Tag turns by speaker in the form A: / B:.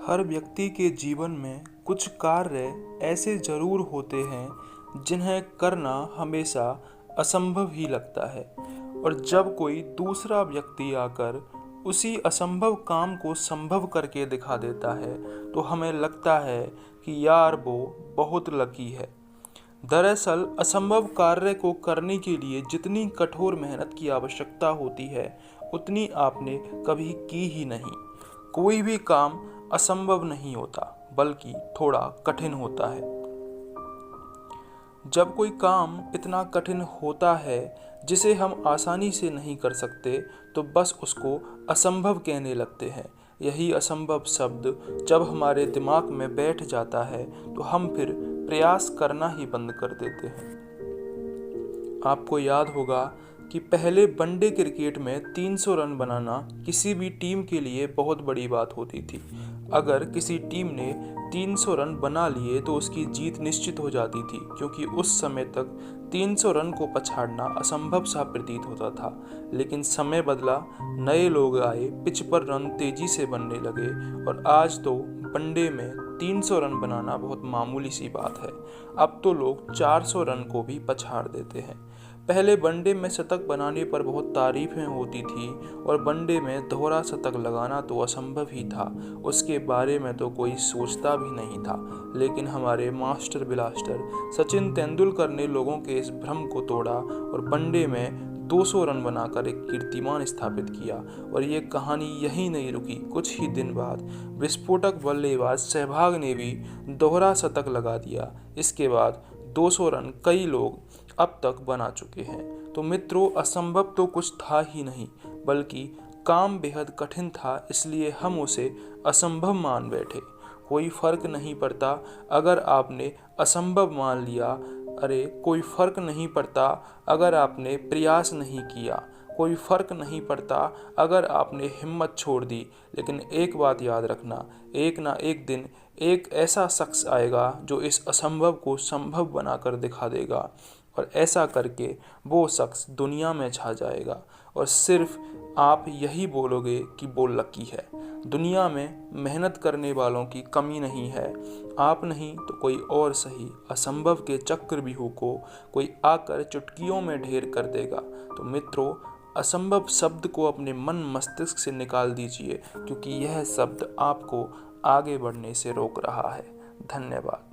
A: हर व्यक्ति के जीवन में कुछ कार्य ऐसे जरूर होते हैं जिन्हें करना हमेशा असंभव ही लगता है। और जब कोई दूसरा व्यक्ति आकर उसी असंभव काम को संभव करके दिखा देता है तो हमें लगता है कि यार वो बहुत लकी है। दरअसल असंभव कार्य को करने के लिए जितनी कठोर मेहनत की आवश्यकता होती है उतनी आपने कभी की ही नहीं। कोई भी काम असंभव नहीं होता बल्कि थोड़ा कठिन होता है। जब कोई काम इतना कठिन होता है जिसे हम आसानी से नहीं कर सकते तो बस उसको असंभव कहने लगते हैं। यही असंभव शब्द जब हमारे दिमाग में बैठ जाता है तो हम फिर प्रयास करना ही बंद कर देते हैं। आपको याद होगा कि पहले वनडे क्रिकेट में 300 रन बनाना किसी भी टीम के लिए बहुत बड़ी बात होती थी। अगर किसी टीम ने 300 रन बना लिए तो उसकी जीत निश्चित हो जाती थी, क्योंकि उस समय तक 300 रन को पछाड़ना असंभव सा प्रतीत होता था। लेकिन समय बदला, नए लोग आए, पिच पर रन तेजी से बनने लगे और आज तो वनडे में 300 रन बनाना बहुत मामूली सी बात है। अब तो लोग 400 रन को भी पछाड़ देते हैं। पहले वनडे में शतक बनाने पर बहुत तारीफें होती थी और वनडे में दोहरा शतक लगाना तो असंभव ही था, उसके बारे में तो कोई सोचता भी नहीं था। लेकिन हमारे मास्टर ब्लास्टर सचिन तेंदुलकर ने लोगों के इस भ्रम को तोड़ा और वनडे में 200 रन बनाकर एक कीर्तिमान स्थापित किया। और ये कहानी यहीं नहीं रुकी। कुछ ही दिन बाद विस्फोटक बल्लेबाज सहवाग ने भी दोहरा शतक लगा दिया। इसके बाद 200 रन कई लोग अब तक बना चुके हैं। तो मित्रों, असंभव तो कुछ था ही नहीं बल्कि काम बेहद कठिन था, इसलिए हम उसे असंभव मान बैठे। कोई फर्क नहीं पड़ता अगर आपने असंभव मान लिया। अरे कोई फर्क नहीं पड़ता अगर आपने प्रयास नहीं किया। कोई फर्क नहीं पड़ता अगर आपने हिम्मत छोड़ दी। लेकिन एक बात याद रखना, एक ना एक दिन एक ऐसा शख्स आएगा जो इस असंभव को संभव बनाकर दिखा देगा। और ऐसा करके वो शख्स दुनिया में छा जाएगा और सिर्फ आप यही बोलोगे कि वो लकी है। दुनिया में मेहनत करने वालों की कमी नहीं है। आप नहीं तो कोई और सही, असंभव के चक्रव्यूह को कोई आकर चुटकियों में ढेर कर देगा। तो मित्रों, असंभव शब्द को अपने मन मस्तिष्क से निकाल दीजिए, क्योंकि यह शब्द आपको आगे बढ़ने से रोक रहा है। धन्यवाद।